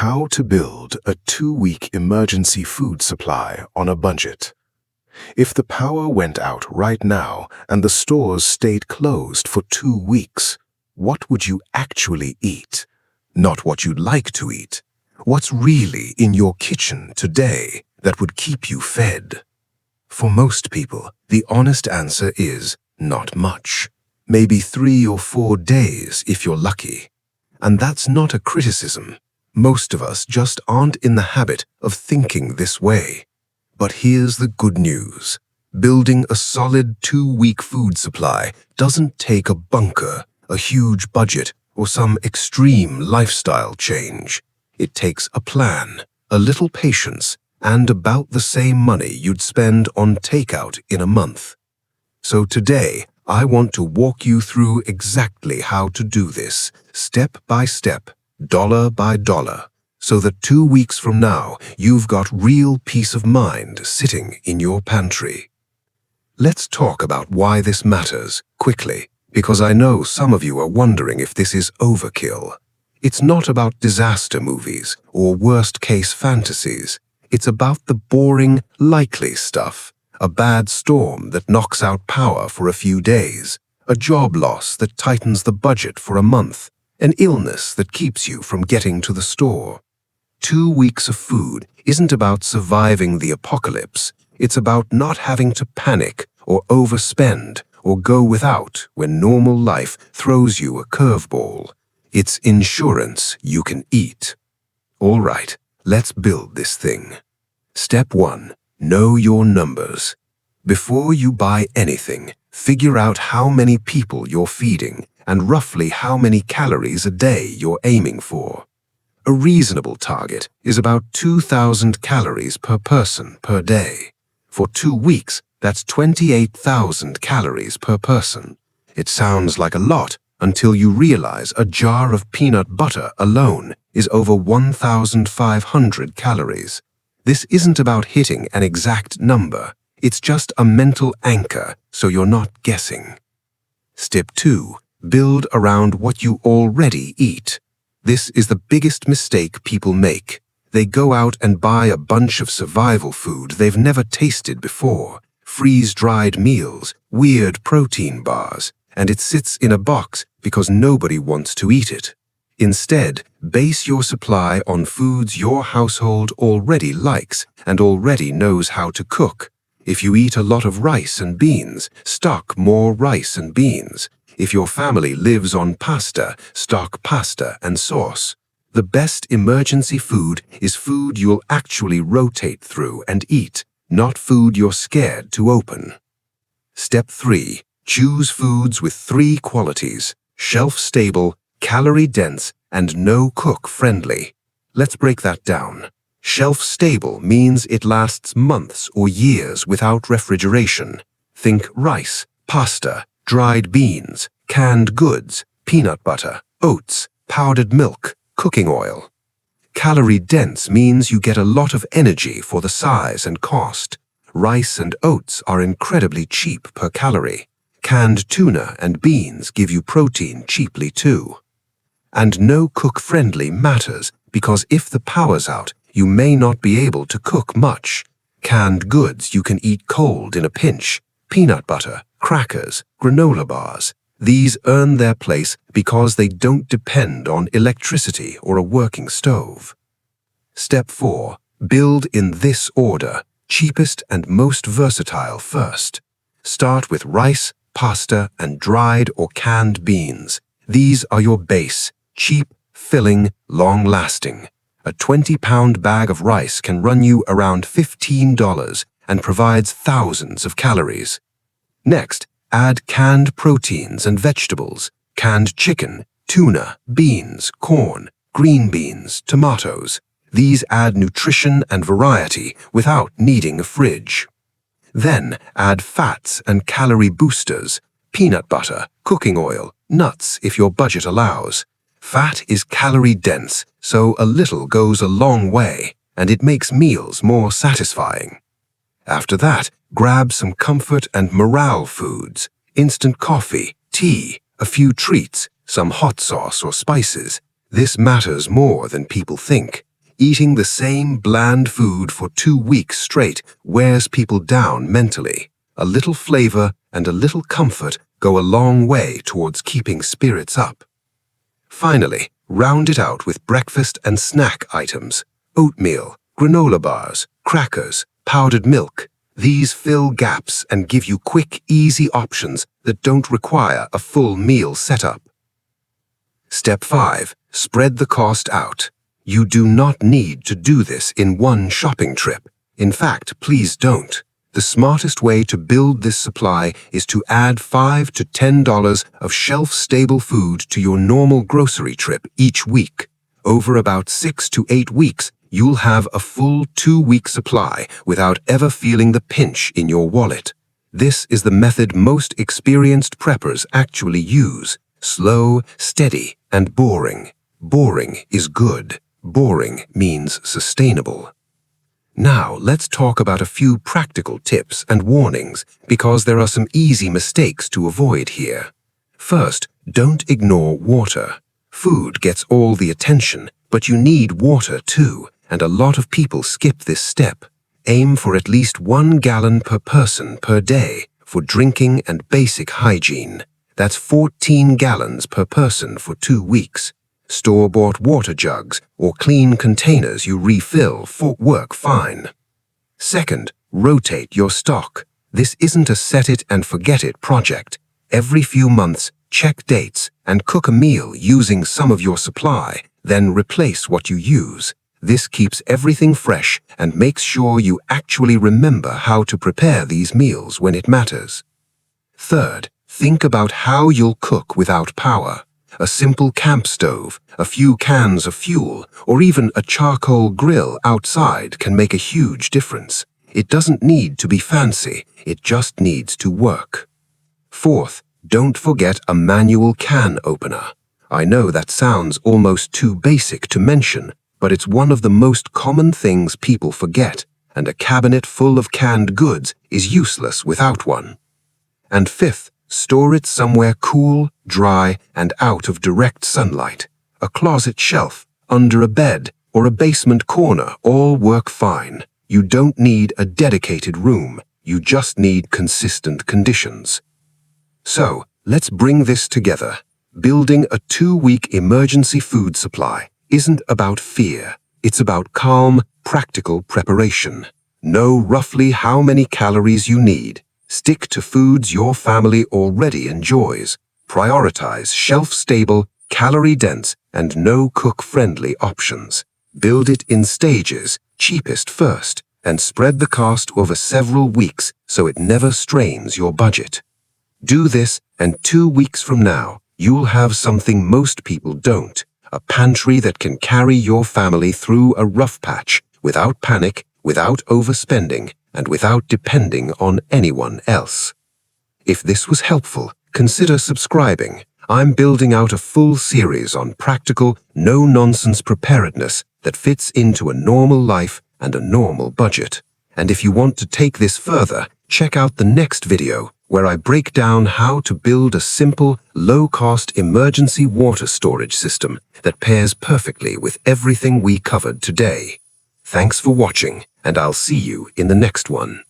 How to build a 2-week emergency food supply on a budget. If the power went out right now and the stores stayed closed for 2 weeks, what would you actually eat? Not what you'd like to eat. What's really in your kitchen today that would keep you fed? For most people, the honest answer is not much. Maybe 3 or 4 days if you're lucky. And that's not a criticism. Most of us just aren't in the habit of thinking this way. But here's the good news. Building a solid 2-week food supply doesn't take a bunker, a huge budget, or some extreme lifestyle change. It takes a plan, a little patience, and about the same money you'd spend on takeout in a month. So today, I want to walk you through exactly how to do this, step by step, dollar by dollar, so that 2 weeks from now, you've got real peace of mind sitting in your pantry. Let's talk about why this matters, quickly, because I know some of you are wondering if this is overkill. It's not about disaster movies or worst-case fantasies. It's about the boring, likely stuff. A bad storm that knocks out power for a few days, a job loss that tightens the budget for a month, an illness that keeps you from getting to the store. 2 weeks of food isn't about surviving the apocalypse. It's about not having to panic or overspend or go without when normal life throws you a curveball. It's insurance you can eat. All right, let's build this thing. Step 1. Know your numbers. Before you buy anything, figure out how many people you're feeding and roughly how many calories a day you're aiming for. A reasonable target is about 2,000 calories per person per day. For 2 weeks, that's 28,000 calories per person. It sounds like a lot until you realize a jar of peanut butter alone is over 1,500 calories. This isn't about hitting an exact number. It's just a mental anchor so you're not guessing. Step 2. Build around what you already eat. This is the biggest mistake people make. They go out and buy a bunch of survival food they've never tasted before, freeze-dried meals, weird protein bars, and it sits in a box because nobody wants to eat it. Instead, base your supply on foods your household already likes and already knows how to cook. If you eat a lot of rice and beans, stock more rice and beans. If your family lives on pasta, stock pasta and sauce. The best emergency food is food you'll actually rotate through and eat, not food you're scared to open. Step 3. Choose foods with 3 qualities: shelf-stable, calorie-dense, and no-cook friendly. Let's break that down. Shelf-stable means it lasts months or years without refrigeration. Think rice, pasta, dried beans, canned goods, peanut butter, oats, powdered milk, cooking oil. Calorie-dense means you get a lot of energy for the size and cost. Rice and oats are incredibly cheap per calorie. Canned tuna and beans give you protein cheaply too. And no-cook friendly matters because if the power's out, you may not be able to cook much. Canned goods you can eat cold in a pinch. Peanut butter, crackers, granola bars. These earn their place because they don't depend on electricity or a working stove. Step 4. Build in this order, cheapest and most versatile first. Start with rice, pasta, and dried or canned beans. These are your base, cheap, filling, long-lasting. A 20-pound bag of rice can run you around $15 and provides thousands of calories. Next, add canned proteins and vegetables, canned chicken, tuna, beans, corn, green beans, tomatoes. These add nutrition and variety without needing a fridge. Then add fats and calorie boosters, peanut butter, cooking oil, nuts if your budget allows. Fat is calorie-dense, so a little goes a long way, and it makes meals more satisfying. After that, grab some comfort and morale foods, instant coffee, tea, a few treats, some hot sauce or spices. This matters more than people think. Eating the same bland food for 2 weeks straight wears people down mentally. A little flavor and a little comfort go a long way towards keeping spirits up. Finally, round it out with breakfast and snack items. Oatmeal, granola bars, crackers, powdered milk. These fill gaps and give you quick, easy options that don't require a full meal setup. Step 5. Spread the cost out. You do not need to do this in one shopping trip. In fact, please don't. The smartest way to build this supply is to add $5 to $10 of shelf-stable food to your normal grocery trip each week. Over about 6 to 8 weeks, you'll have a full 2-week supply without ever feeling the pinch in your wallet. This is the method most experienced preppers actually use. Slow, steady, and boring. Boring is good. Boring means sustainable. Now, let's talk about a few practical tips and warnings because there are some easy mistakes to avoid here. First, don't ignore water. Food gets all the attention, but you need water too, and a lot of people skip this step. Aim for at least 1 gallon per person per day for drinking and basic hygiene. That's 14 gallons per person for 2 weeks. Store-bought water jugs or clean containers you refill work fine. Second, rotate your stock. This isn't a set-it-and-forget-it project. Every few months, check dates and cook a meal using some of your supply, then replace what you use. This keeps everything fresh and makes sure you actually remember how to prepare these meals when it matters. Third, think about how you'll cook without power. A simple camp stove, a few cans of fuel, or even a charcoal grill outside can make a huge difference. It doesn't need to be fancy, it just needs to work. Fourth, don't forget a manual can opener. I know that sounds almost too basic to mention, but it's one of the most common things people forget, and a cabinet full of canned goods is useless without one. And fifth, store it somewhere cool, dry, and out of direct sunlight. A closet shelf, under a bed, or a basement corner all work fine. You don't need a dedicated room. You just need consistent conditions. So, let's bring this together. Building a 2-week emergency food supply isn't about fear. It's about calm, practical preparation. Know roughly how many calories you need. Stick to foods your family already enjoys. Prioritize shelf-stable, calorie-dense, and no-cook-friendly options. Build it in stages, cheapest first, and spread the cost over several weeks so it never strains your budget. Do this, and 2 weeks from now, you'll have something most people don't. A pantry that can carry your family through a rough patch without panic, without overspending, and without depending on anyone else. If this was helpful, consider subscribing. I'm building out a full series on practical, no-nonsense preparedness that fits into a normal life and a normal budget. And if you want to take this further, check out the next video where I break down how to build a simple, low-cost emergency water storage system that pairs perfectly with everything we covered today. Thanks for watching, and I'll see you in the next one.